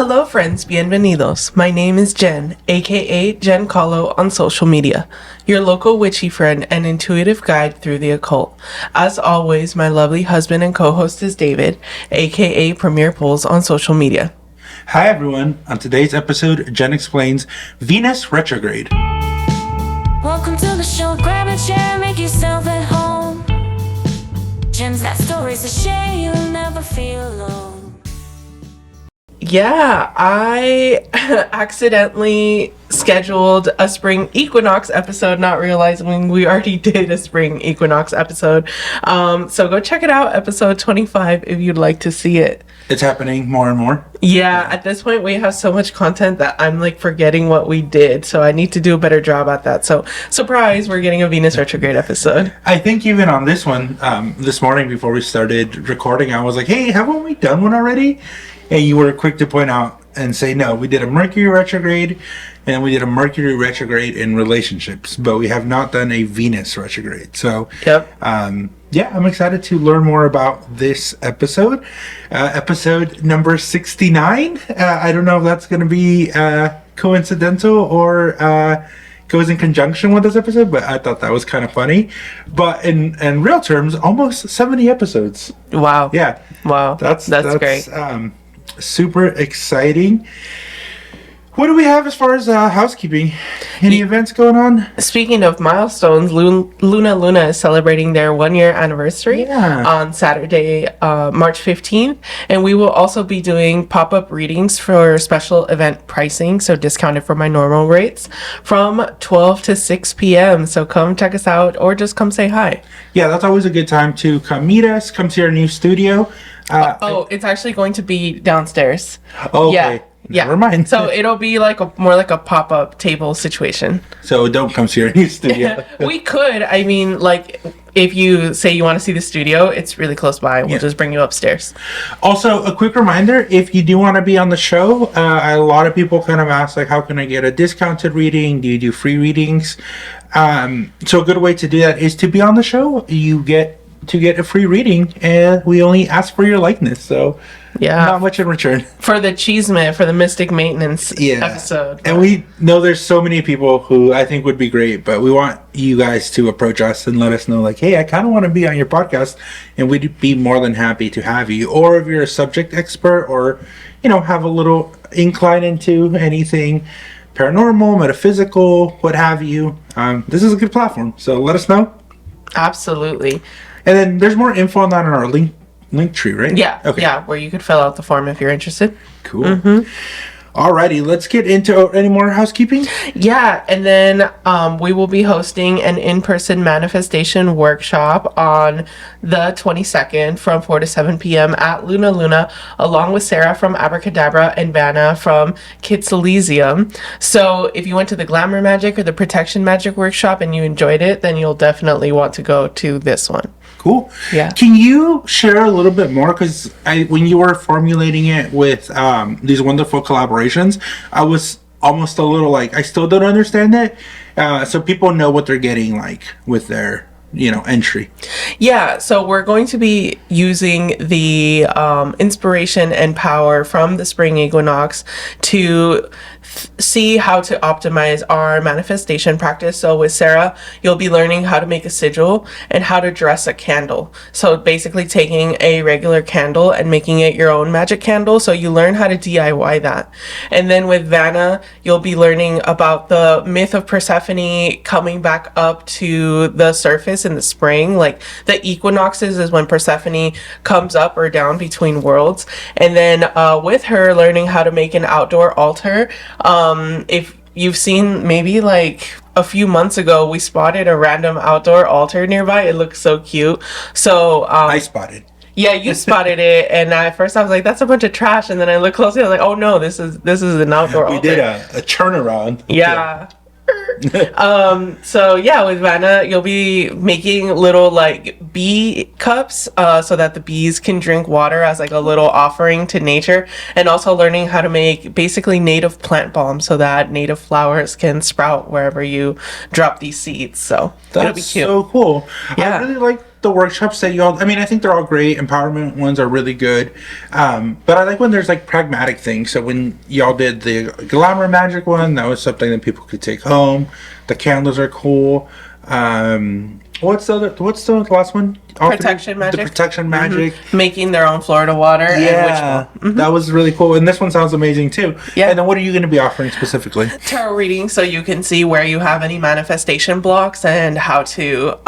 Hello friends, bienvenidos. My name is Jen, aka Jen Kahlo on social media, your local witchy friend and intuitive guide through the occult. As always, my lovely husband and co-host is David, aka Premier Pools on social media. Hi everyone, on today's episode, Jen explains Venus Retrograde. Welcome to the show, grab a chair, make yourself at home. Jen's got stories to share, you'll never feel alone. Yeah, I accidentally scheduled a spring equinox episode, not realizing we already did a spring equinox episode. So go check it out, episode 25, if you'd like to see it. It's happening more and more. Yeah, at this point we have so much content that I'm like forgetting what we did, so I need to do a better job at that. So surprise, we're getting a Venus retrograde episode. I think even on this one, this morning before we started recording, I was like, hey, haven't we done one already? And you were quick to point out and say, no, we did a Mercury retrograde and we did a Mercury retrograde in relationships, but we have not done a Venus retrograde. So, Yep. Yeah, I'm excited to learn more about this episode. Episode number 69. I don't know if that's going to be coincidental or goes in conjunction with this episode, but I thought that was kind of funny. But in real terms, almost 70 episodes. Wow. Yeah. Wow. That's great. Super exciting. What do we have as far as housekeeping? Any events going on? Speaking of milestones, Luna Luna is celebrating their 1-year anniversary on Saturday, March 15th. And we will also be doing pop-up readings for special event pricing, so discounted for my normal rates, from 12 to 6 p.m. So come check us out or just come say hi. Yeah, that's always a good time to come meet us, come see our new studio. It's actually going to be downstairs. Okay. Yeah. Yeah. Never mind. So it'll be like more like a pop-up table situation. So don't come see our new studio. We could. I mean, like, if you say you want to see the studio, it's really close by. We'll just bring you upstairs. Also, a quick reminder, if you do want to be on the show, a lot of people kind of ask, like, how can I get a discounted reading? Do you do free readings? So a good way to do that is to be on the show. You get a free reading, and we only ask for your likeness. So not much in return. For the Cheesemate, for the Mystic Maintenance episode. And we know there's so many people who I think would be great, but we want you guys to approach us and let us know, like, hey, I kind of want to be on your podcast, and we'd be more than happy to have you. Or if you're a subject expert or, have a little incline into anything paranormal, metaphysical, what have you, this is a good platform. So let us know. Absolutely. And then there's more info on that on our link tree, right? Yeah. Okay. Yeah, where you could fill out the form if you're interested. Cool. Alrighty, let's get into any more housekeeping. Yeah, and then we will be hosting an in-person manifestation workshop on the 22nd from 4 to 7 p.m. at Luna Luna, along with Sarah from Abracadabra and Vanna from Kids Elysium. So if you went to the Glamour Magic or the Protection Magic workshop and you enjoyed it, then you'll definitely want to go to this one. Cool. Yeah. Can you share a little bit more? Because when you were formulating it with these wonderful collaborations, I was almost a little like, I still don't understand it. So people know what they're getting, like, with their entry. Yeah, so we're going to be using the inspiration and power from the spring equinox to see how to optimize our manifestation practice. So with Sarah, you'll be learning how to make a sigil and how to dress a candle. So basically taking a regular candle and making it your own magic candle. So you learn how to DIY that. And then with Vanna, you'll be learning about the myth of Persephone coming back up to the surface in the spring. Like the equinoxes is when Persephone comes up or down between worlds. And then with her, learning how to make an outdoor altar. If you've seen, maybe like a few months ago, we spotted a random outdoor altar nearby. It looks so cute. So I spotted. Yeah, you spotted it, and at first I was like, "That's a bunch of trash." And then I looked closely. I was like, "Oh no, this is an outdoor altar." We did a turnaround. Yeah. So yeah, with Vanna, you'll be making little like bee cups so that the bees can drink water as like a little offering to nature, and also learning how to make basically native plant balm so that native flowers can sprout wherever you drop these seeds. So that'll be cute. So cool. Yeah. I really like the workshops that y'all, I mean, I think they're all great. Empowerment ones are really good. But I like when there's like pragmatic things. So when y'all did the glamour magic one, that was something that people could take home. The candles are cool. What's the last one? Protection magic. The protection magic. Making their own Florida water. Yeah, that was really cool. And this one sounds amazing too. Yeah. And then what are you going to be offering specifically? Tarot reading, so you can see where you have any manifestation blocks and how to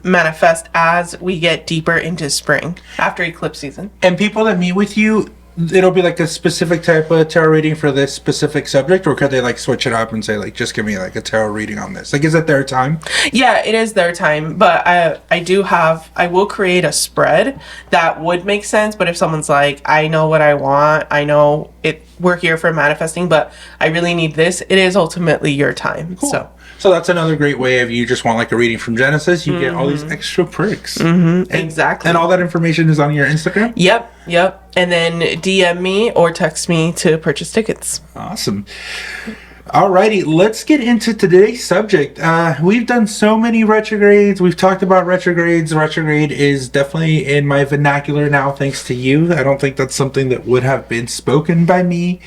manifest as we get deeper into spring after eclipse season. And people that meet with you, it'll be like a specific type of tarot reading for this specific subject, or could they like switch it up and say like, just give me like a tarot reading on this? Like, is it their time? Yeah, it is their time, but I will create a spread that would make sense. But if someone's like, I know what I want, I know it, we're here for manifesting, but I really need this, it is ultimately your time. Cool. So that's another great way of, you just want like a reading from Genesis, you get all these extra perks. Exactly. And all that information is on your Instagram? Yep. And then DM me or text me to purchase tickets. Awesome. Alrighty, let's get into today's subject. We've done so many retrogrades. We've talked about retrogrades. Retrograde is definitely in my vernacular now, thanks to you. I don't think that's something that would have been spoken by me.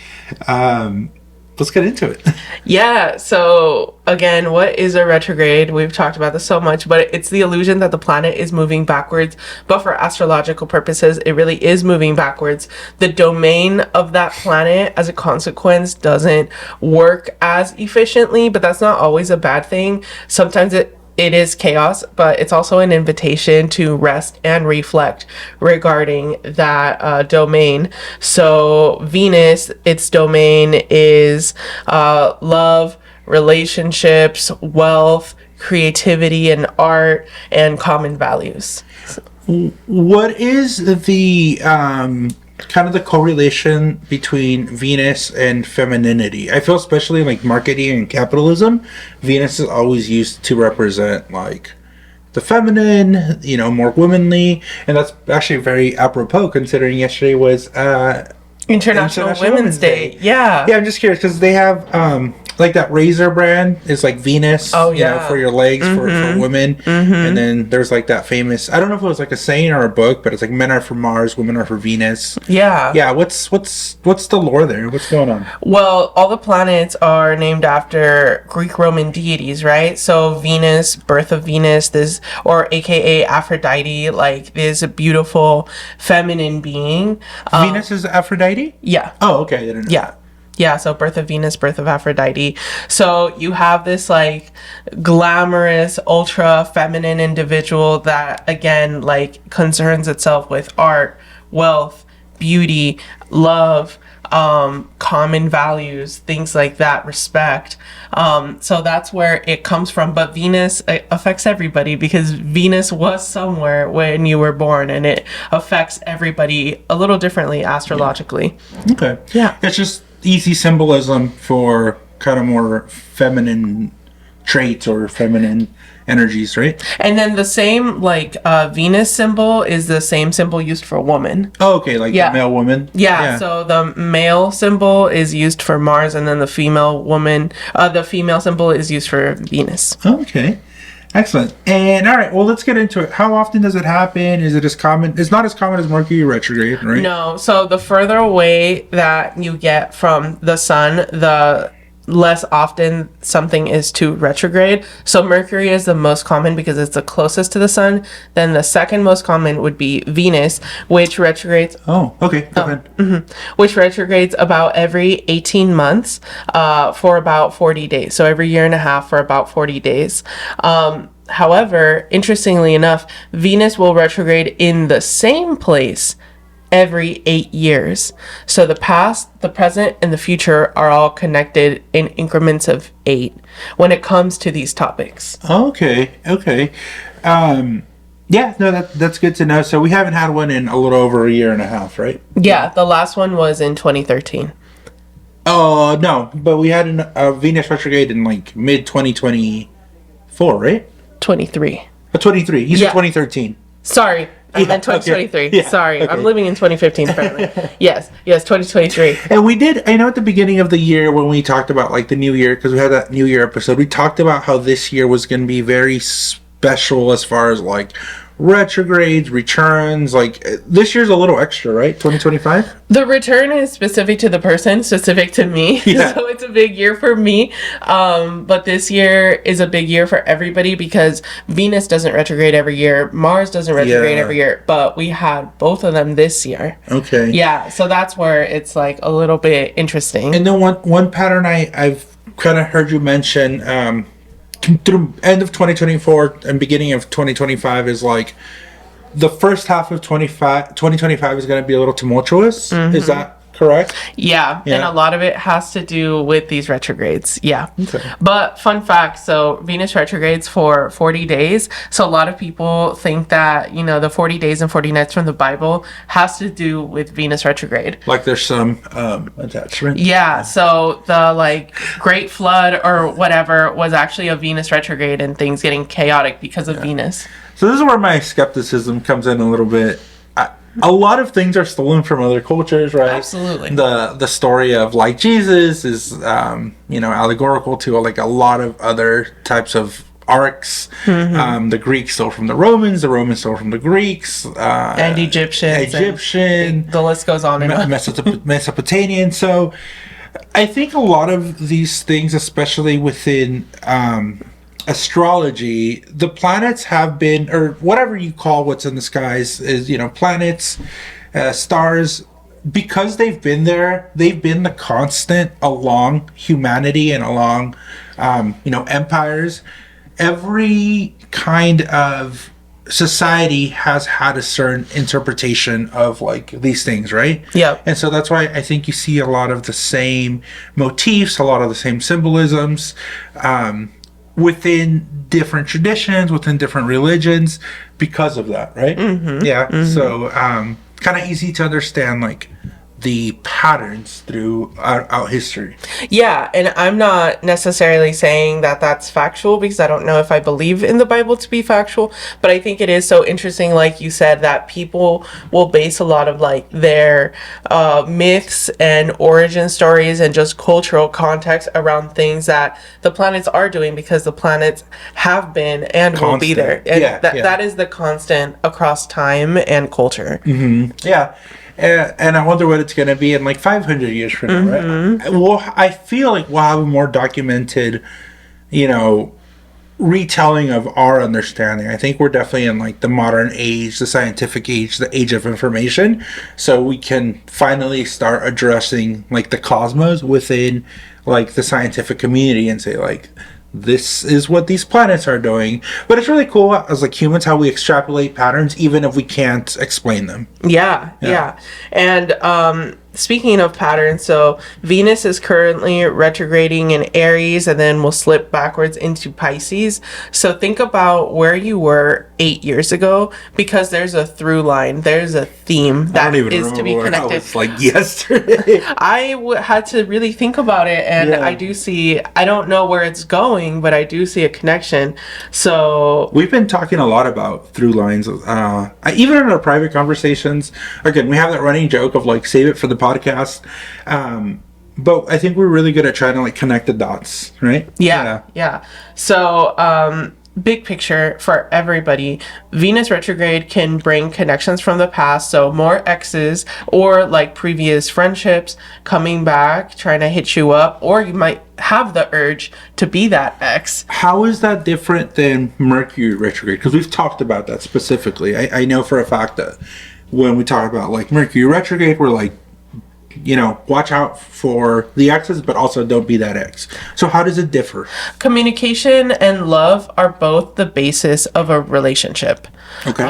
Let's get into it. Yeah, so again, what is a retrograde? We've talked about this so much, but it's the illusion that the planet is moving backwards. But for astrological purposes, it really is moving backwards. The domain of that planet, as a consequence, doesn't work as efficiently, but that's not always a bad thing. Sometimes it is chaos, but it's also an invitation to rest and reflect regarding that domain. So Venus, its domain is love, relationships, wealth, creativity, and art, and common values. What is the kind of the correlation between Venus and femininity? I feel especially in like marketing and capitalism, Venus is always used to represent like the feminine, you know, more womanly, and that's actually very apropos considering yesterday was International Women's Day. Yeah, I'm just curious because they have like that razor brand is like Venus, you know, for your legs, for women. And then there's like that famous, I don't know if it was like a saying or a book, but it's like men are for Mars, women are for Venus. Yeah, what's the lore there? What's going on? Well, all the planets are named after Greek Roman deities, right? So Venus, birth of Venus, this, or aka Aphrodite, like this beautiful feminine being. Venus is Aphrodite? Yeah. Oh, okay. I didn't know. Yeah, so birth of Venus, birth of Aphrodite. So you have this like glamorous, ultra feminine individual that again like concerns itself with art, wealth, beauty, love, common values, things like that, respect. So that's where it comes from. But Venus affects everybody because Venus was somewhere when you were born, and it affects everybody a little differently astrologically. Okay. Yeah. It's just easy symbolism for kind of more feminine traits or feminine energies, right? And then the same like Venus symbol is the same symbol used for woman. Oh, okay, like the male woman. Yeah, so the male symbol is used for Mars, and then the female symbol is used for Venus. Okay. Excellent. And all right, well, let's get into it. How often does it happen? Is it as common? It's not as common as Mercury retrograde, right? No. So the further away that you get from the sun, the less often something is to retrograde. So Mercury is the most common because it's the closest to the sun. Then the second most common would be Venus, which retrogrades. Oh, okay. Go ahead. Which retrogrades about every 18 months for about 40 days. So every year and a half for about 40 days. However, interestingly enough, Venus will retrograde in the same place every 8 years. So the past, the present, and the future are all connected in increments of 8 when it comes to these topics. Okay. Yeah, no, that's good to know. So we haven't had one in a little over a year and a half, right? Yeah, the last one was in 2013. Oh, no, but we had a Venus retrograde in like mid 2024, right? 23. 23. You said 2013. Sorry. I meant 2023. Okay. Yeah, Sorry. okay. I'm living in 2015 apparently. Yes, 2023. And we did, I know at the beginning of the year when we talked about like the new year, because we had that new year episode, we talked about how this year was going to be very special as far as like retrogrades, returns. Like this year's a little extra, right? 2025. The return is specific to the person, specific to me. Yeah. So it's a big year for me. But this year is a big year for everybody because Venus doesn't retrograde every year. Mars doesn't retrograde Yeah. every year. But we had both of them this year. Okay. Yeah. So that's where it's like a little bit interesting. And then one pattern I've kind of heard you mention through end of 2024 and beginning of 2025 is like the first half of 2025 is going to be a little tumultuous. Is that correct? Yeah, Yeah. and a lot of it has to do with these retrogrades. Yeah. Okay. But fun fact, so Venus retrogrades for 40 days. So a lot of people think that, you know, the 40 days and 40 nights from the Bible has to do with Venus retrograde. Like there's some attachment. Yeah, so the like Great Flood or whatever was actually a Venus retrograde and things getting chaotic because of Venus. So this is where my skepticism comes in a little bit. A lot of things are stolen from other cultures, right? Absolutely. The story of like Jesus is allegorical to like a lot of other types of arcs. The Greeks stole from the Romans stole from the Greeks, And Egyptians. Egyptian, The list goes on and on. Mesopotamian. So I think a lot of these things, especially within astrology, the planets have been, or whatever you call what's in the skies, is planets, stars, because they've been there. They've been the constant along humanity and along empires. Every kind of society has had a certain interpretation of like these things, right? Yep. And so that's why I think you see a lot of the same motifs, a lot of the same symbolisms within different traditions, within different religions, because of that, right? Yeah. So kind of easy to understand like the patterns throughout history. Yeah, and I'm not necessarily saying that that's factual because I don't know if I believe in the Bible to be factual, but I think it is so interesting, like you said, that people will base a lot of like their myths and origin stories and just cultural context around things that the planets are doing because the planets have been and will be there. And that is the constant across time and culture. Yeah. And I wonder what it's going to be in like 500 years from now, right? Well, I feel like we'll have a more documented, retelling of our understanding. I think we're definitely in like the modern age, the scientific age, the age of information. So we can finally start addressing like the cosmos within like the scientific community and say like, this is what these planets are doing. But it's really cool as like humans how we extrapolate patterns even if we can't explain them. Yeah. And speaking of patterns, so Venus is currently retrograding in Aries and then will slip backwards into Pisces. So think about where you were 8 years ago because there's a through line, there's a theme that is to be connected. It's like yesterday. I had to really think about it, and Yeah. I don't know where it's going, but I do see a connection. So We've been talking a lot about through lines. Even in our private conversations, again, we have that running joke of like save it for the podcast. But I think we're really good at trying to like connect the dots, right? Yeah. So, big picture for everybody, Venus retrograde can bring connections from the past. So more exes or like previous friendships coming back, trying to hit you up, or you might have the urge to be that ex. How is that different than Mercury retrograde? Because we've talked about that specifically. I know for a fact that when we talk about like Mercury retrograde, we're like, watch out for the exes, but also don't be that ex. So how does it differ? Communication and love are both the basis of a relationship. Okay.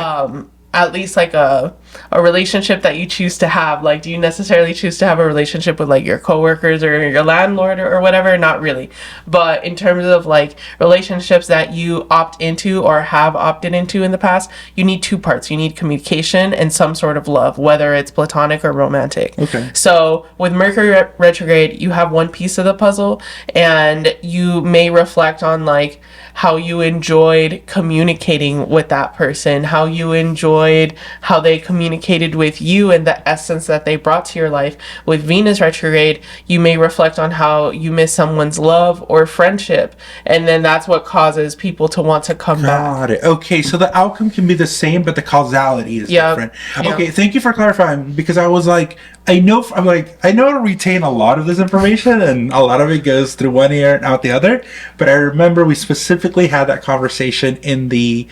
At least like a relationship that you choose to have. Like, do you necessarily choose to have a relationship with like your coworkers or your landlord or whatever? Not really. But in terms of like relationships that you opt into or have opted into in the past, you need two parts. You need communication and some sort of love, whether it's platonic or romantic. Okay. So with Mercury retrograde, you have one piece of the puzzle, and you may reflect on like how you enjoyed communicating with that person, how you enjoyed how they communicated with you and the essence that they brought to your life. With Venus retrograde, you may reflect on how you miss someone's love or friendship, and then that's what causes people to want to come back. Got it. Okay, so the outcome can be the same, but the causality is different. Yep. Okay, thank you for clarifying, because I was like, I know to retain a lot of this information, and a lot of it goes through one ear and out the other. But I remember we specifically had that conversation in the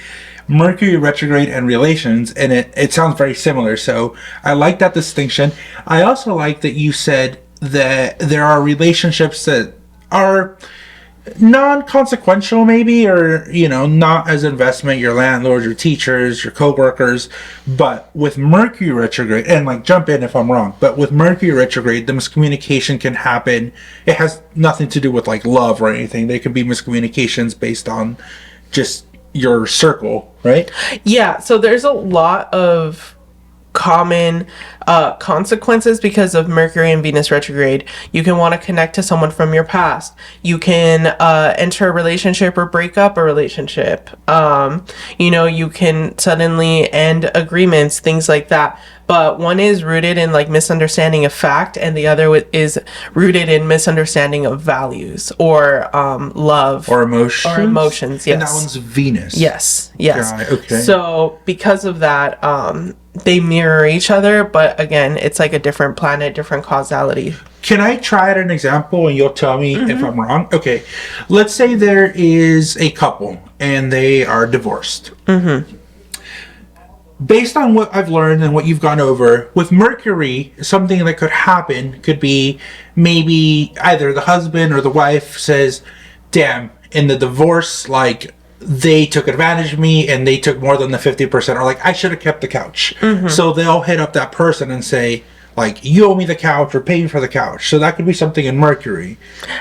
Mercury retrograde and relations, and it sounds very similar. So I like that distinction. I also like that you said that there are relationships that are non-consequential, maybe, or not as investment, your landlord, your teachers, your co-workers. But with Mercury retrograde, and like jump in if I'm wrong, but with Mercury retrograde, the miscommunication can happen. It has nothing to do with like love or anything. They could be miscommunications based on just your circle, right? Yeah, so there's a lot of common consequences because of Mercury and Venus retrograde. You can want to connect to someone from your past. You can enter a relationship or break up a relationship. You can suddenly end agreements, things like that. But one is rooted in like misunderstanding of fact, and the other is rooted in misunderstanding of values or love or emotions. Yes, and that one's Venus. Yes. Got it. Okay. So because of that, they mirror each other, but again, it's like a different planet, different causality. Can I try an example and you'll tell me if I'm wrong? Okay. Let's say there is a couple and they are divorced. Based on what I've learned and what you've gone over, with Mercury, something that could happen could be maybe either the husband or the wife says, damn, in the divorce, like, they took advantage of me and they took more than the 50%, or like, I should have kept the couch. So they'll hit up that person and say, like, you owe me the couch or pay me for the couch. So that could be something in Mercury.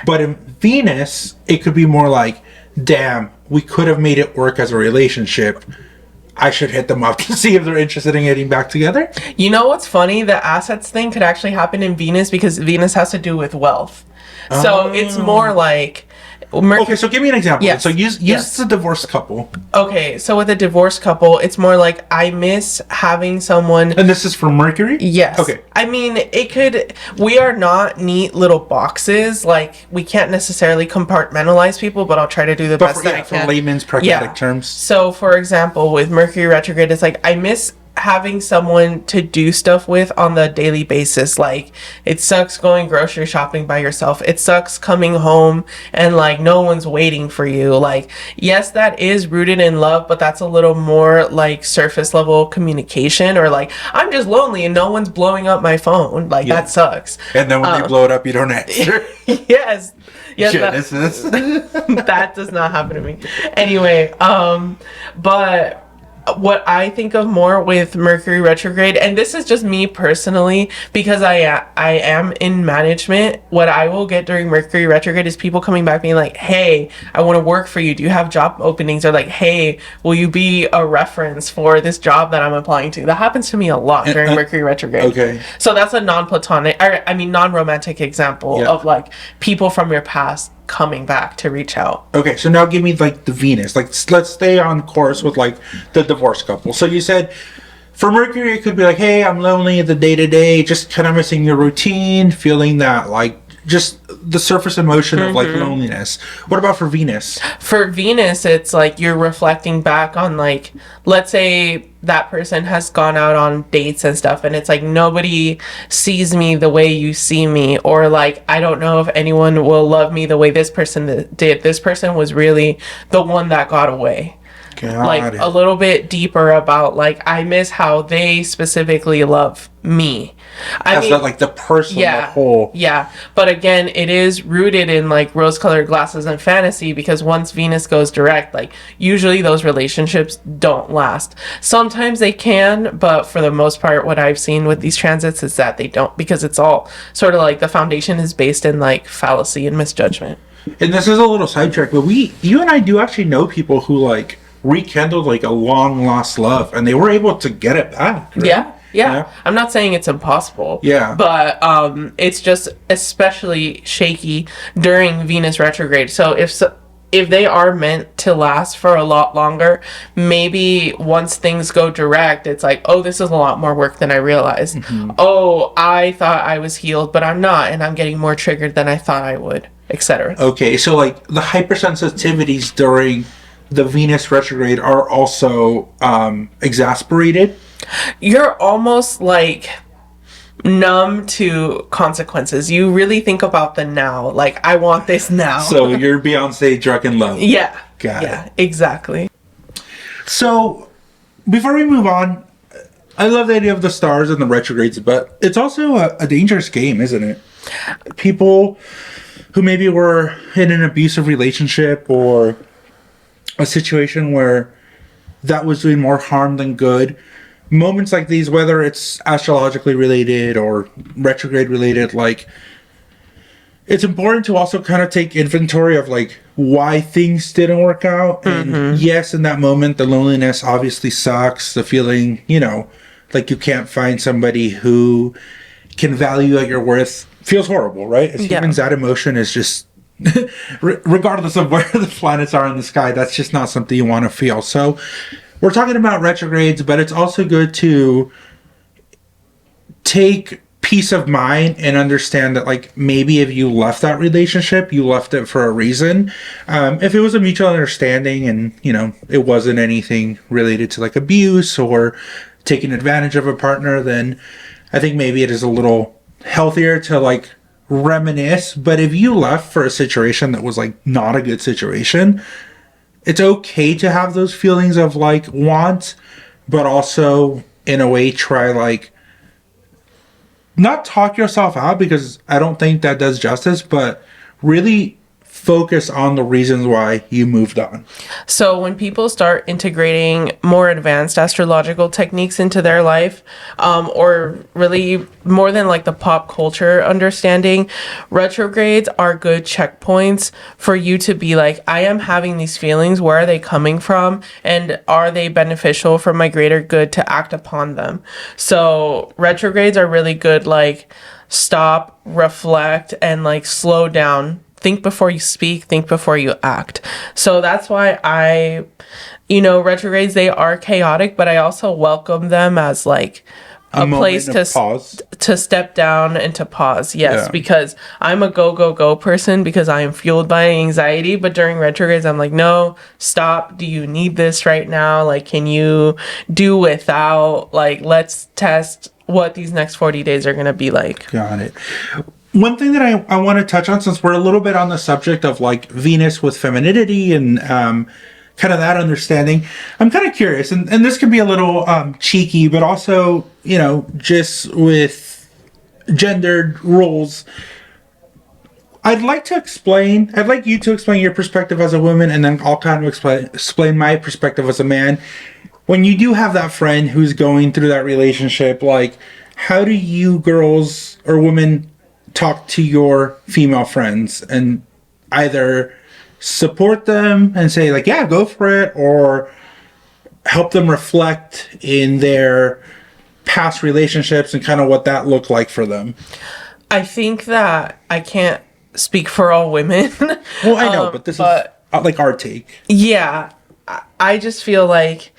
But in Venus, it could be more like, damn, we could have made it work as a relationship. I should hit them up to see if they're interested in getting back together. You know what's funny? The assets thing could actually happen in Venus because Venus has to do with wealth. So it's more like... Okay, so give me an example. Yes. So use the divorced couple. Okay, so with a divorced couple, it's more like I miss having someone... And this is for Mercury? Yes. Okay. I mean, it could... We are not neat little boxes. Like, we can't necessarily compartmentalize people, but I'll try to do the best that I can. For layman's pragmatic terms. So, for example, with Mercury retrograde, it's like I miss having someone to do stuff with on the daily basis. Like, it sucks going grocery shopping by yourself. It sucks coming home and like no one's waiting for you. Like, yes, that is rooted in love, but that's a little more like surface level communication, or like I'm just lonely and no one's blowing up my phone. Like, that sucks. And then when they blow it up, you don't answer. Yes. Genesis. That does not happen to me. Anyway, but what I think of more with Mercury retrograde, and this is just me personally, because I am in management, what I will get during Mercury retrograde is people coming back being like, hey, I want to work for you. Do you have job openings? Or like, hey, will you be a reference for this job that I'm applying to? That happens to me a lot during Mercury retrograde. Okay. So that's a non-romantic example of like people from your past coming back to reach out. Okay, so now give me like the Venus. Like, let's stay on course with like the divorced couple. So you said for Mercury it could be like, hey, I'm lonely the day-to-day, just kind of missing your routine, feeling that like just the surface emotion of like loneliness. What about for Venus? For Venus, it's like you're reflecting back on, like, let's say that person has gone out on dates and stuff, and it's like nobody sees me the way you see me, or like I don't know if anyone will love me the way this person did. This person was really the one that got away. A little bit deeper about like I miss how they specifically love me. I mean, like the person, the whole. Yeah, but again, it is rooted in like rose-colored glasses and fantasy, because once Venus goes direct, like usually those relationships don't last. Sometimes they can, but for the most part, what I've seen with these transits is that they don't, because it's all sort of like the foundation is based in like fallacy and misjudgment. And this is a little sidetrack, but you and I do actually know people who like rekindled like a long lost love, and they were able to get it back. Right? Yeah. I'm not saying it's impossible. Yeah. But it's just especially shaky during Venus retrograde. So if they are meant to last for a lot longer, maybe once things go direct, it's like, oh, this is a lot more work than I realized. Oh, I thought I was healed, but I'm not, and I'm getting more triggered than I thought I would, etc. Okay, so like the hypersensitivities during the Venus retrograde are also exasperated. You're almost like numb to consequences. You really think about the now. Like, I want this now. So you're Beyonce drunk in love. Yeah. Got yeah, it. exactly. So before we move on, I love the idea of the stars and the retrogrades, but it's also a dangerous game, isn't it? People who maybe were in an abusive relationship or a situation where that was doing more harm than good. Moments like these, whether it's astrologically related or retrograde related, like, it's important to also kind of take inventory of like why things didn't work out. And yes, in that moment, the loneliness obviously sucks. The feeling, like you can't find somebody who can value at your worth feels horrible, right? As humans, that emotion is just, regardless of where the planets are in the sky, that's just not something you want to feel. So we're talking about retrogrades, but it's also good to take peace of mind and understand that, like, maybe if you left that relationship, you left it for a reason. If it was a mutual understanding and, it wasn't anything related to like abuse or taking advantage of a partner, then I think maybe it is a little healthier to like reminisce. But if you left for a situation that was like not a good situation, it's okay to have those feelings of like want, but also in a way try like not talk yourself out, because I don't think that does justice, but really focus on the reasons why you moved on. So when people start integrating more advanced astrological techniques into their life, or really more than like the pop culture understanding, retrogrades are good checkpoints for you to be like, I am having these feelings. Where are they coming from? And are they beneficial for my greater good to act upon them? So retrogrades are really good, like stop, reflect, and like slow down. Think before you speak, think before you act. So that's why retrogrades, they are chaotic, but I also welcome them as like a place to pause, to step down and to pause. Yes, Yeah. because I'm a go person, because I am fueled by anxiety. But during retrogrades, I'm like, no, stop. Do you need this right now? Like, can you do without? Like, let's test what these next 40 days are going to be like. Got it. One thing that I want to touch on, since we're a little bit on the subject of like Venus with femininity and kind of that understanding, I'm kind of curious, and this can be a little cheeky, but also, just with gendered roles. I'd like you to explain your perspective as a woman, and then I'll kind of explain my perspective as a man. When you do have that friend who's going through that relationship, like, how do you girls or women talk to your female friends and either support them and say like, yeah, go for it, or help them reflect in their past relationships and kind of what that looked like for them? I think that I can't speak for all women. Well, I know, but this is like our take. Yeah, I just feel like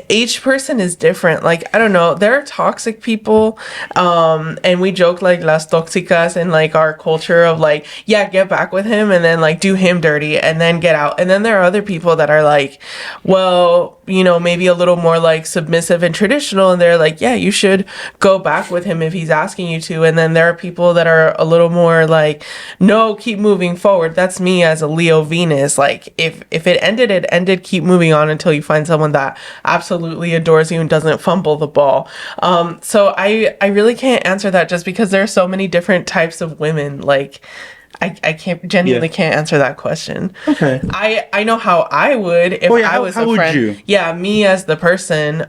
each person is different. Like, I don't know, there are toxic people, and we joke like las tóxicas in like our culture of like, yeah, get back with him and then like do him dirty and then get out. And then there are other people that are like, well, maybe a little more like submissive and traditional, and they're like, yeah, you should go back with him if he's asking you to. And then there are people that are a little more like, no, keep moving forward. That's me as a Leo Venus. Like, if it ended, keep moving on until you find someone that absolutely adores you and doesn't fumble the ball. So I really can't answer that, just because there are so many different types of women. Like, I can't answer that question. Okay. I know how I would if I was how a would friend. you? Yeah, me as the person.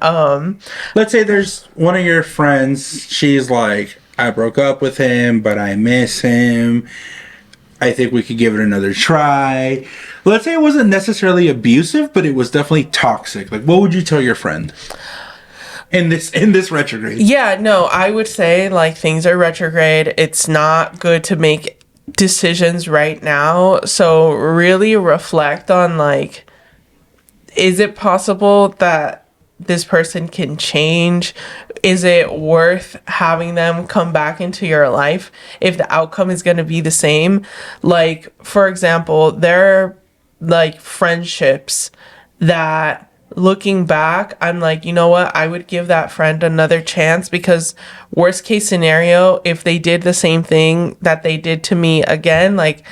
Let's say there's one of your friends, she's like, I broke up with him, but I miss him. I think we could give it another try. Let's say it wasn't necessarily abusive, but it was definitely toxic. Like, what would you tell your friend in this retrograde? Yeah, no, I would say like things are retrograde. It's not good to make decisions right now. So really reflect on like, is it possible that this person can change? Is it worth having them come back into your life if the outcome is going to be the same? Like, for example, there are like friendships that looking back, I'm like, you know what? I would give that friend another chance, because worst case scenario, if they did the same thing that they did to me again, like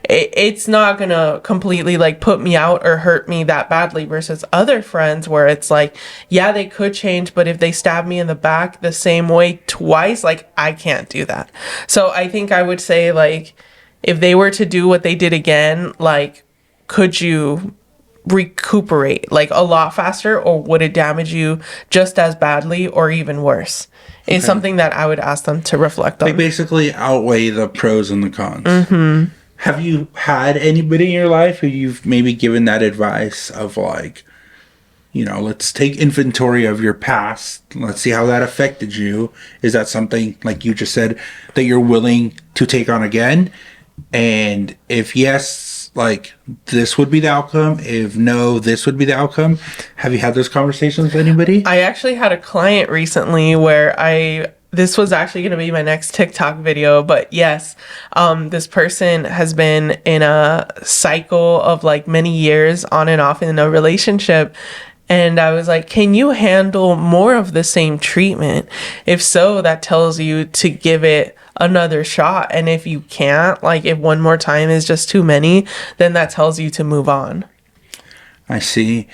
it's not gonna completely like put me out or hurt me that badly, versus other friends where it's like, yeah, they could change, but if they stab me in the back the same way twice, like I can't do that. So I think I would say, like, if they were to do what they did again, like, could you recuperate like a lot faster, or would it damage you just as badly or even worse? It's something that I would ask them to reflect on. Like basically outweigh the pros and the cons. Have you had anybody in your life who you've maybe given that advice of like, you know, let's take inventory of your past, let's see how that affected you? Is that something, like you just said, that you're willing to take on again? And if yes, like, this would be the outcome. If no, this would be the outcome. Have you had those conversations with anybody? I actually had a client recently where this was actually going to be my next TikTok video, but yes, this person has been in a cycle of like many years on and off in a relationship. And I was like, can you handle more of the same treatment? If so, that tells you to give it another shot. And if you can't, like if one more time is just too many, then that tells you to move on. I see.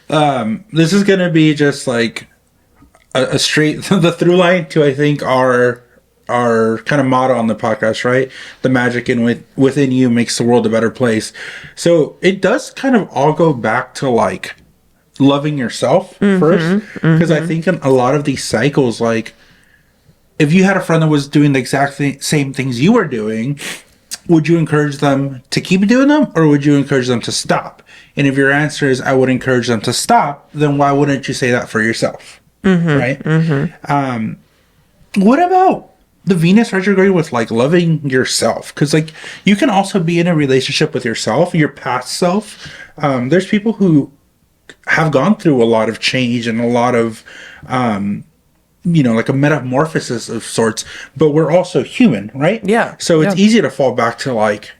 This is going to be just like a straight, the through line to, I think, our kind of motto on the podcast, right? The magic within you makes the world a better place. So it does kind of all go back to like loving yourself first. Because I think in a lot of these cycles, like, if you had a friend that was doing the exact same things you were doing, would you encourage them to keep doing them, or would you encourage them to stop? And if your answer is, I would encourage them to stop, then why wouldn't you say that for yourself? Right? What about the Venus retrograde with like loving yourself? Because like you can also be in a relationship with yourself, your past self. There's people who have gone through a lot of change and a lot of you know, like a metamorphosis of sorts, but we're also human, right? Yeah. So it's easy to fall back to like,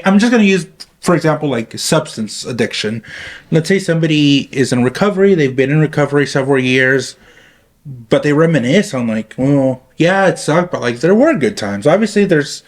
I'm just going to use, for example, like substance addiction. Let's say somebody is in recovery, they've been in recovery several years, but they reminisce on like, well, yeah, it sucked, but like there were good times. Obviously there's,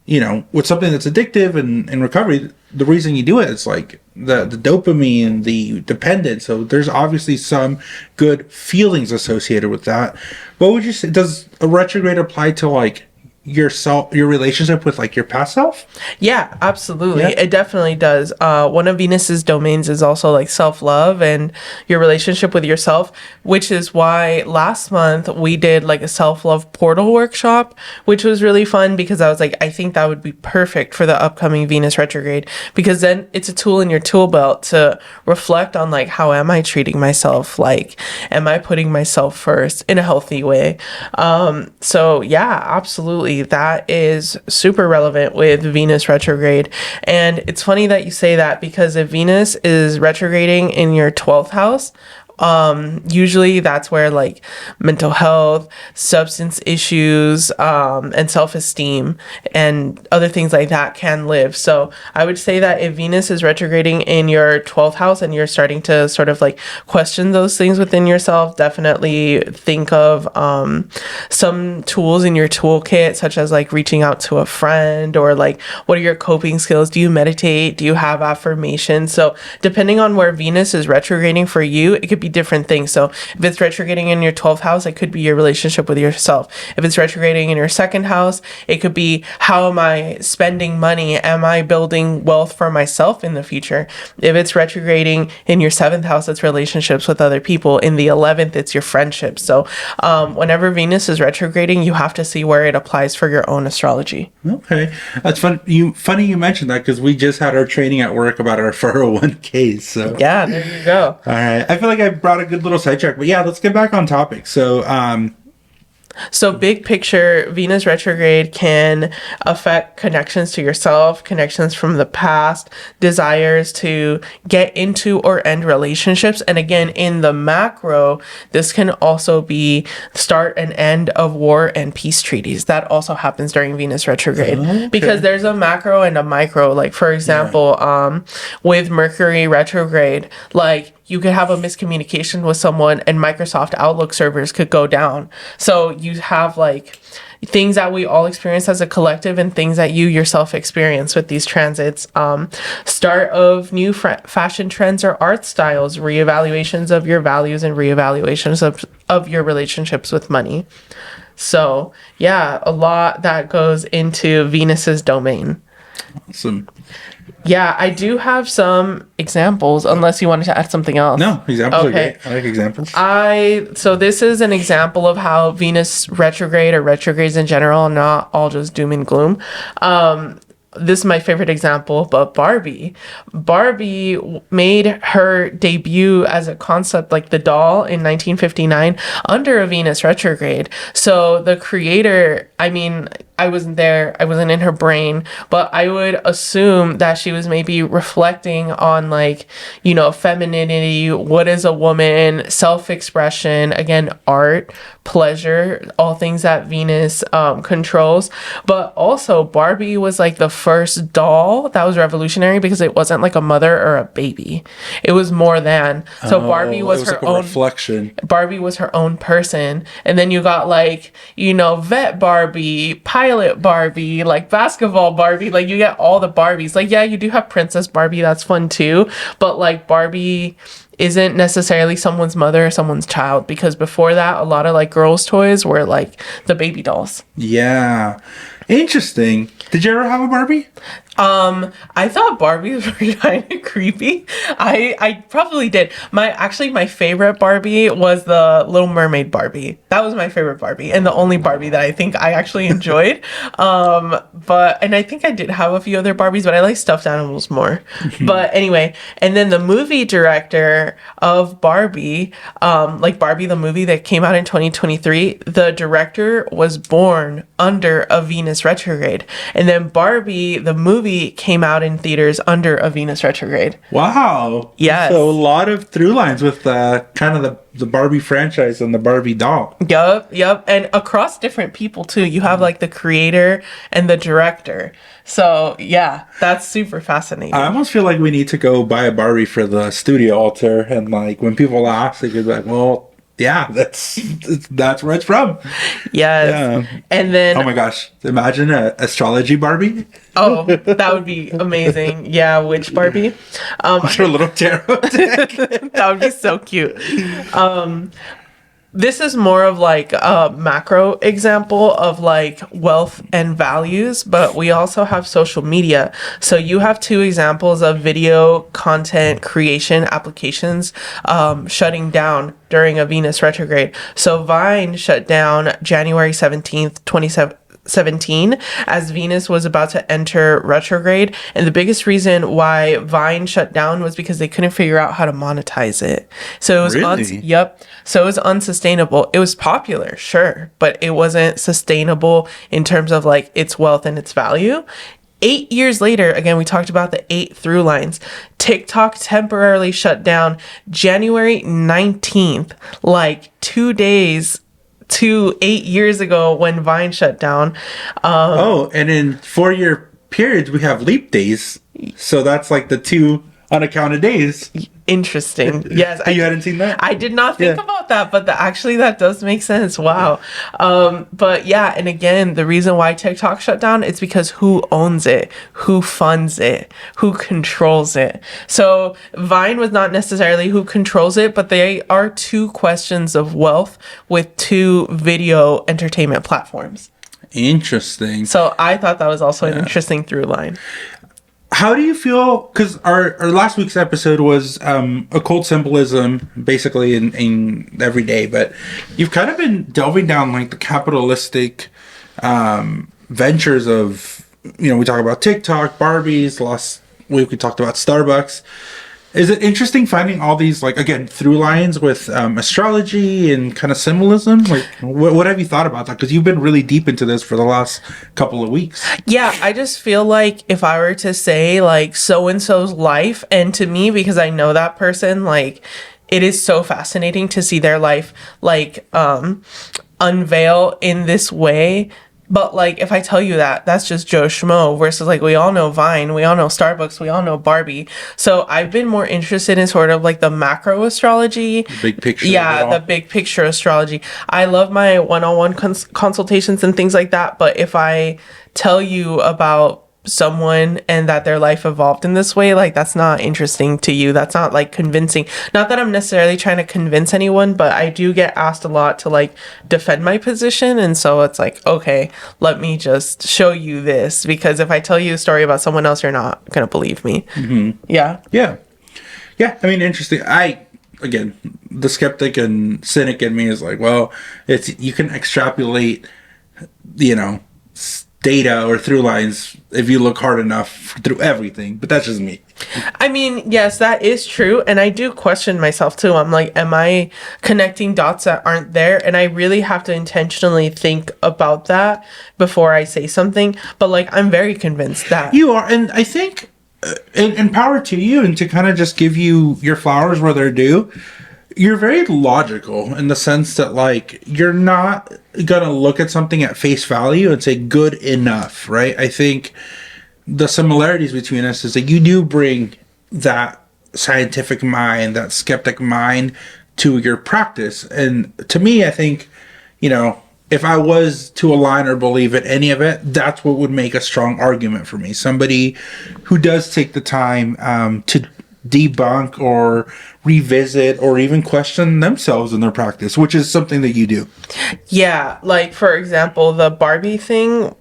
you know, with something that's addictive and in recovery, the reason you do it is like the dopamine, the dependence. So there's obviously some good feelings associated with that. What would you say? Does a retrograde apply to like yourself, your relationship with like your past self? Yeah, absolutely. Yeah. It definitely does. One of Venus's domains is also like self-love and your relationship with yourself, which is why last month we did like a self-love portal workshop, which was really fun, because I was like, I think that would be perfect for the upcoming Venus retrograde, because then it's a tool in your tool belt to reflect on like, how am I treating myself? Like, am I putting myself first in a healthy way? So yeah, absolutely. That is super relevant with Venus retrograde. And it's funny that you say that, because if Venus is retrograding in your 12th house, usually that's where like mental health, substance issues, and self-esteem and other things like that can live. So I would say that if Venus is retrograding in your 12th house and you're starting to sort of like question those things within yourself, definitely think of some tools in your toolkit, such as like reaching out to a friend, or like, what are your coping skills? Do you meditate? Do you have affirmations? So depending on where Venus is retrograding for you, it could be different things. So if it's retrograding in your 12th house, it could be your relationship with yourself. If it's retrograding in your second house, it could be, how am I spending money? Am I building wealth for myself in the future? If it's retrograding in your 7th house, it's relationships with other people. In the 11th, it's your friendships. So whenever Venus is retrograding, you have to see where it applies for your own astrology. Okay. That's fun. Funny you mentioned that, because we just had our training at work about our 401ks. So Yeah, there you go. all right. I feel like I brought a good little sidetrack, but yeah, let's get back on topic. So, So big picture, Venus retrograde can affect connections to yourself, connections from the past, desires to get into or end relationships. And again, in the macro, this can also be start and end of war and peace treaties. That also happens during Venus retrograde. Okay. Because there's a macro and a micro. Like for example, with Mercury retrograde, like you could have a miscommunication with someone and Microsoft Outlook servers could go down. So you have like things that we all experience as a collective and things that you yourself experience with these transits. Start of new fashion trends or art styles, reevaluations of your values and reevaluations of your relationships with money. So yeah, a lot that goes into Venus's domain. Awesome. Yeah, I do have some examples, unless you wanted to add something else. No, examples are Okay. great. I like examples. So this is an example of how Venus retrograde or retrogrades in general, not all just doom and gloom. This is my favorite example, but Barbie. Barbie made her debut as a concept, like the doll, in 1959 under a Venus retrograde. So the creator, I mean, I wasn't there, I wasn't in her brain, but I would assume that she was maybe reflecting on, like, you know, femininity, what is a woman, self-expression, again, art, pleasure, all things that Venus controls. But also Barbie was like the first doll that was revolutionary because it wasn't like a mother or a baby. It was more than. So Barbie was her like a own reflection. Barbie was her own person. And then you got, like, you know, vet Barbie, pilot Barbie, like basketball Barbie. Like, you get all the Barbies. Like, yeah, you do have Princess Barbie. That's fun too. But like Barbie isn't necessarily someone's mother or someone's child, because before that, a lot of like girls' toys were like the baby dolls. Yeah. Interesting. Did you ever have a Barbie? I thought Barbies were kind of creepy. I probably did. My favorite Barbie was the Little Mermaid Barbie. That was my favorite Barbie and the only Barbie that I think I actually enjoyed. And I think I did have a few other Barbies, but I like stuffed animals more. But anyway, and then the movie director of Barbie, like Barbie the movie that came out in 2023, the director was born under a Venus retrograde. And then Barbie the movie came out in theaters under a Venus retrograde. Wow. Yes. So a lot of through lines with kind of the Barbie franchise and the Barbie doll. Yup. And across different people too. You have like the creator and the director. So yeah, that's super fascinating. I almost feel like we need to go buy a Barbie for the studio altar, and like when people ask, they could be like, well, yeah, that's where it's from. Yes. Yeah. And then Oh my gosh. Imagine a astrology Barbie. oh, that would be amazing. Yeah, which Barbie? Her little tarot deck. That would be so cute. This is more of like a macro example of like wealth and values, but we also have social media. So you have two examples of video content creation applications shutting down during a Venus retrograde. So Vine shut down January 17th, 2017, as Venus was about to enter retrograde. And the biggest reason why Vine shut down was because they couldn't figure out how to monetize it. So it was Really? So it was unsustainable. It was popular, sure, but it wasn't sustainable in terms of like its wealth and its value. 8 years later, again, we talked about the 8 through lines. TikTok temporarily shut down January 19th, like 2 days to 8 years ago when Vine shut down. And in 4-year periods, we have leap days. So that's like the 2 unaccounted days. Interesting. Yes. You hadn't seen that? I did not think about that, but actually that does make sense. Wow. But yeah, and again, the reason why TikTok shut down is because who owns it, who funds it, who controls it. So Vine was not necessarily who controls it, but they are 2 questions of wealth with 2 video entertainment platforms. Interesting. So I thought that was also an interesting through line. How do you feel? Because our last week's episode was occult symbolism, basically in every day, but you've kind of been delving down like the capitalistic ventures of, you know, we talk about TikTok, Barbies. Last week we talked about Starbucks. Is it interesting finding all these, like, again, through lines with astrology and kind of symbolism? Like, what have you thought about that? Because you've been really deep into this for the last couple of weeks. Yeah, I just feel like if I were to say like so and so's life, and to me, because I know that person, like it is so fascinating to see their life like unveil in this way. But like if I tell you that, that's just Joe Schmo versus like we all know Vine, we all know Starbucks, we all know Barbie. So I've been more interested in sort of like the macro astrology. The big picture. Yeah, the big picture astrology. I love my one-on-one consultations and things like that. But if I tell you about someone and that their life evolved in this way, like that's not interesting to you. That's not like convincing. Not that I'm necessarily trying to convince anyone, but I do get asked a lot to like defend my position. And so it's like, okay, let me just show you this, because if I tell you a story about someone else, you're not going to believe me. Yeah. Yeah. I mean, interesting. Again, the skeptic and cynic in me is like, well, you can extrapolate, data or through lines if you look hard enough through everything, but that's just me. I mean, yes, that is true, and I do question myself too. I'm like, am I connecting dots that aren't there? And I really have to intentionally think about that before I say something, but like I'm very convinced that You are, and I think and power to you, and to kind of just give you your flowers where they're due. You're very logical in the sense that, like, you're not gonna look at something at face value and say good enough, right? I think the similarities between us is that you do bring that scientific mind, that skeptic mind to your practice. And to me, I think, if I was to align or believe in any of it, that's what would make a strong argument for me. Somebody who does take the time to debunk or revisit or even question themselves in their practice, which is something that you do. Yeah, like for example, the Barbie thing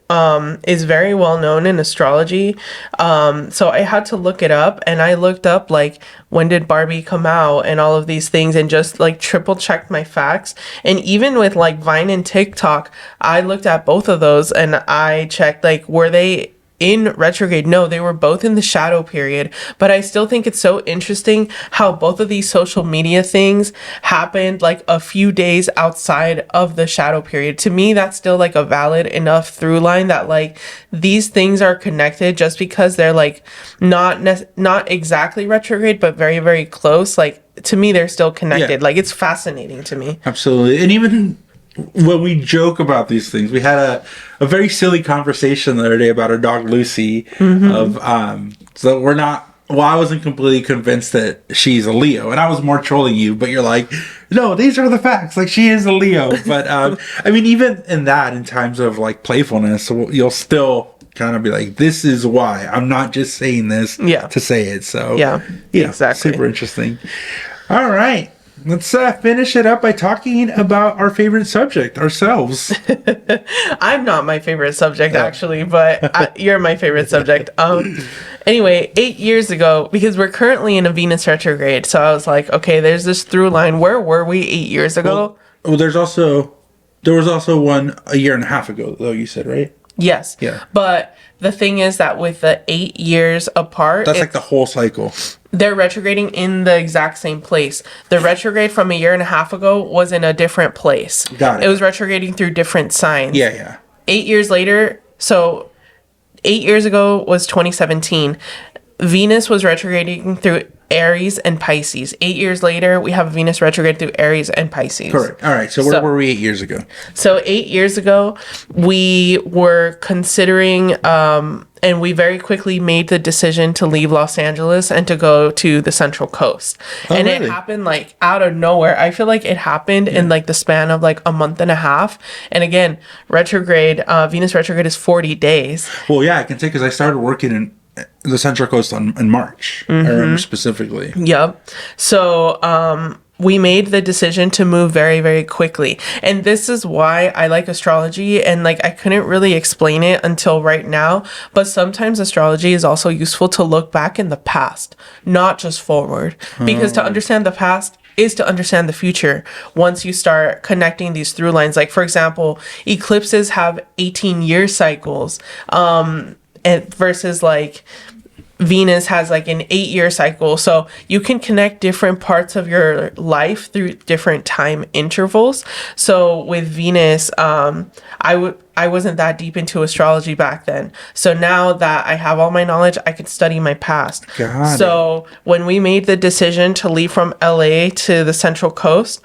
is very well known in astrology. So I had to look it up, and I looked up like when did Barbie come out and all of these things, and just like triple checked my facts. And even with like Vine and TikTok, I looked at both of those and I checked like, were they in retrograde? No, they were both in the shadow period. But I still think it's so interesting how both of these social media things happened like a few days outside of the shadow period. To me, that's still like a valid enough through line that like these things are connected, just because they're like not exactly retrograde, but very, very close. Like to me, they're still connected. Yeah. Like it's fascinating to me. Absolutely. And even when we joke about these things, we had a very silly conversation the other day about our dog Lucy. So we're not, well, I wasn't completely convinced that she's a Leo, and I was more trolling you, but you're like, no, these are the facts, like she is a Leo. But I mean, even in that, in times of like playfulness, you'll still kind of be like, this is why I'm not just saying this to say it. So yeah, exactly. Super interesting. All right. Let's finish it up by talking about our favorite subject, ourselves. I'm not my favorite subject, actually, but you're my favorite subject. Anyway, 8 years ago, because we're currently in a Venus retrograde, so I was like, okay, there's this through line. Where were we 8 years ago? Well, there was also one a year and a half ago, though, you said, right? Yes. Yeah. But the thing is that with the 8 years apart, that's like the whole cycle. They're retrograding in the exact same place. The retrograde from a year and a half ago was in a different place. Got it. It was retrograding through different signs. Yeah. 8 years later, so 8 years ago was 2017. Venus was retrograding through Aries and Pisces. 8 years later, we have Venus retrograde through Aries and Pisces. Correct. All right. So where were we 8 years ago? So 8 years ago, we were considering, and we very quickly made the decision to leave Los Angeles and to go to the Central Coast. And really? It happened like out of nowhere. I feel like it happened in like the span of like a month and a half. And again, retrograde, Venus retrograde is 40 days. Well, yeah, I can say because I started working in the Central Coast in March. I remember specifically. Yep. So we made the decision to move very, very quickly. And this is why I like astrology. And like I couldn't really explain it until right now. But sometimes astrology is also useful to look back in the past, not just forward. Because to understand the past is to understand the future once you start connecting these through lines. Like, for example, eclipses have 18-year cycles. And versus like Venus has like an 8-year cycle. So you can connect different parts of your life through different time intervals. So with Venus, I wasn't that deep into astrology back then. So now that I have all my knowledge, I can study my past. So when we made the decision to leave from LA to the Central Coast,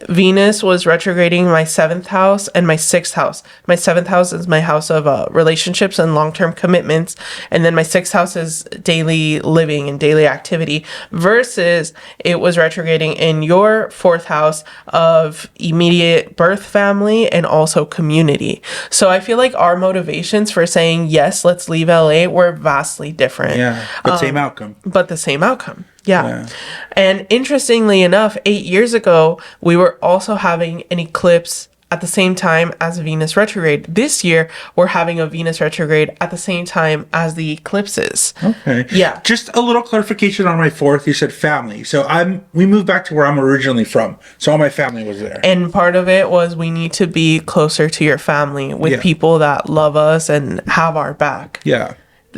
Venus was retrograding my 7th house and my 6th house. My 7th house is my house of relationships and long-term commitments. And then my 6th house is daily living and daily activity, versus it was retrograding in your 4th house of immediate birth family and also community. So I feel like our motivations for saying, yes, let's leave LA were vastly different. Yeah, but same outcome. But the same outcome. Yeah. And interestingly enough, 8 years ago, we were also having an eclipse at the same time as Venus retrograde. This year, we're having a Venus retrograde at the same time as the eclipses. Okay. Yeah. Just a little clarification on my 4th. You said family. So we moved back to where I'm originally from. So all my family was there. And part of it was we need to be closer to your family with people that love us and have our back. Yeah.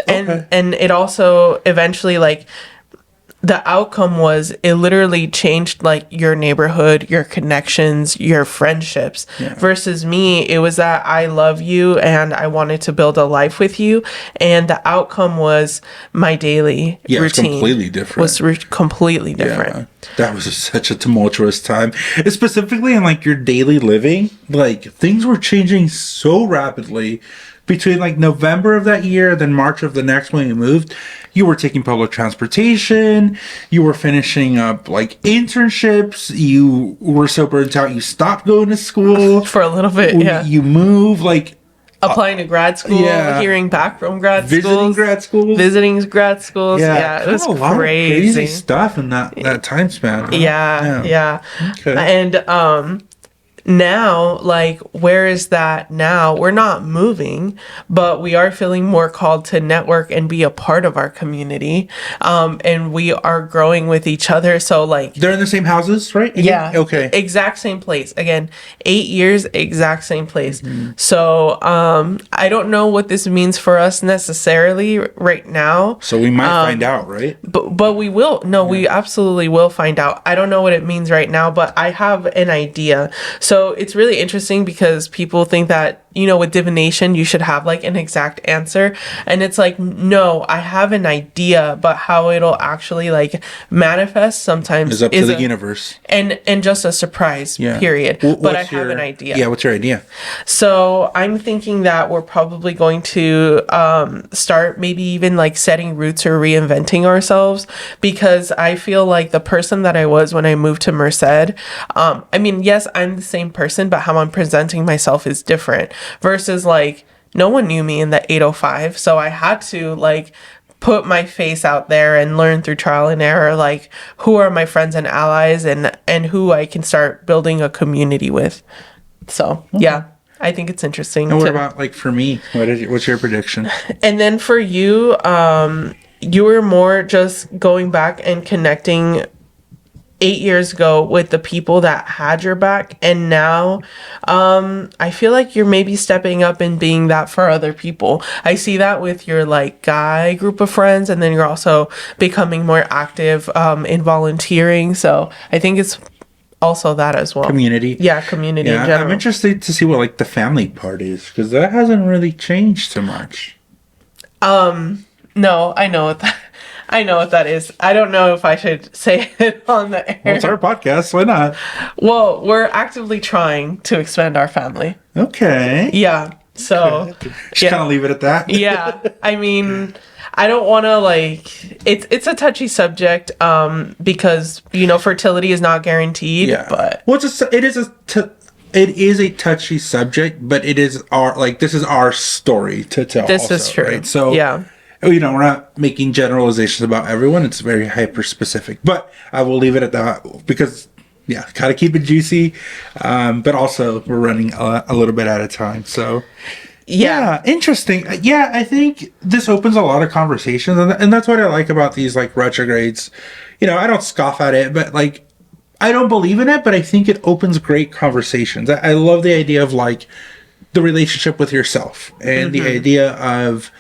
And it also eventually, like, the outcome was it literally changed like your neighborhood, your connections, your friendships. Versus me, it was that I love you and I wanted to build a life with you, and the outcome was my daily routine. It's completely different. Completely different. Yeah, that was such a tumultuous time, specifically in like your daily living. Like things were changing so rapidly between like November of that year, then March of the next when you moved. You were taking public transportation. You were finishing up like internships. You were so burnt out, you stopped going to school for a little bit. Yeah, you moved like applying to grad school, hearing back from visiting grad schools. Yeah, it was a lot crazy. Of crazy stuff in that time span. Huh? Yeah. Okay. And now, like, where is that now? We're not moving, but we are feeling more called to network and be a part of our community. And we are growing with each other. So, like, they're in the same houses, right? Yeah. Okay. Exact same place. Again, 8 years, exact same place. So, I don't know what this means for us necessarily right now. So we might find out, right? But we will. No, we absolutely will find out. I don't know what it means right now, but I have an idea. So it's really interesting because people think that, you know, with divination, you should have like an exact answer. And it's like, no, I have an idea, but how it'll actually like manifest sometimes is up to the universe. And just a surprise, period. But I have an idea. Yeah, what's your idea? So I'm thinking that we're probably going to start maybe even like setting roots or reinventing ourselves, because I feel like the person that I was when I moved to Merced, I mean, yes, I'm the same person, but how I'm presenting myself is different. Versus like no one knew me in the 805, so I had to like put my face out there and learn through trial and error, like who are my friends and allies and who I can start building a community with. So yeah, I think it's interesting. And what about like for me? What's your prediction? And then for you, you were more just going back and connecting 8 years ago with the people that had your back, and now I feel like you're maybe stepping up and being that for other people. I see that with your like guy group of friends, and then you're also becoming more active in volunteering. So I think it's also that as well. Community in general. I'm interested to see what like the family part is, because that hasn't really changed too much. No, I know what that is. I don't know if I should say it on the air. Well, it's our podcast. Why not? Well, we're actively trying to expand our family. Okay. Yeah. So just kind of leave it at that. Yeah. I mean, I don't want to like. It's a touchy subject. Because you know fertility is not guaranteed. Yeah. But well, it is a touchy subject, but it is this is our story to tell. This is true. Right? So yeah. You know, we're not making generalizations about everyone. It's very hyper specific, but I will leave it at that because, yeah, gotta keep it juicy. But also we're running a little bit out of time. So yeah, interesting. Yeah, I think this opens a lot of conversations, and that's what I like about these like retrogrades. You know, I don't scoff at it, but like, I don't believe in it, but I think it opens great conversations. I love the idea of like the relationship with yourself and the idea of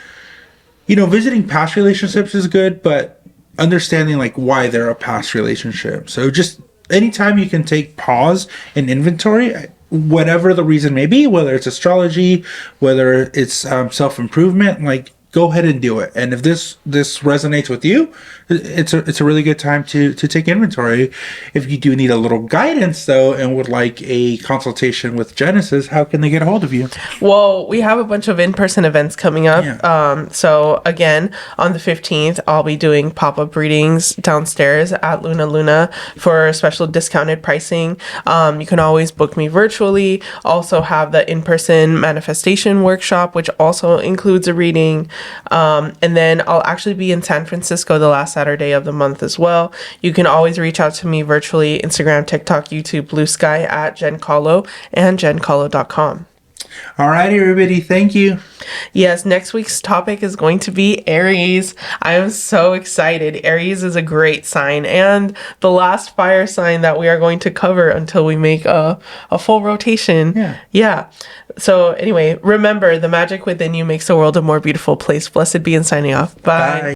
visiting past relationships is good, but understanding like why they're a past relationship. So just anytime you can take pause and inventory, whatever the reason may be, whether it's astrology, whether it's self-improvement, like go ahead and do it. And if this resonates with you, it's a really good time to take inventory. If you do need a little guidance though and would like a consultation with Genesis, how can they get a hold of you? Well, we have a bunch of in-person events coming up. Yeah. So again, on the 15th, I'll be doing pop-up readings downstairs at Luna for special discounted pricing. You can always book me virtually. Also have the in-person manifestation workshop, which also includes a reading. And then I'll actually be in San Francisco the last Saturday of the month as well. You can always reach out to me virtually, Instagram, TikTok, YouTube, Blue Sky at Jen Kahlo and jenkahlo.com. All right, everybody. Thank you. Yes, next week's topic is going to be Aries. I am so excited. Aries is a great sign and the last fire sign that we are going to cover until we make a full rotation. Yeah. So anyway, remember, the magic within you makes the world a more beautiful place. Blessed be and signing off. Bye. Bye.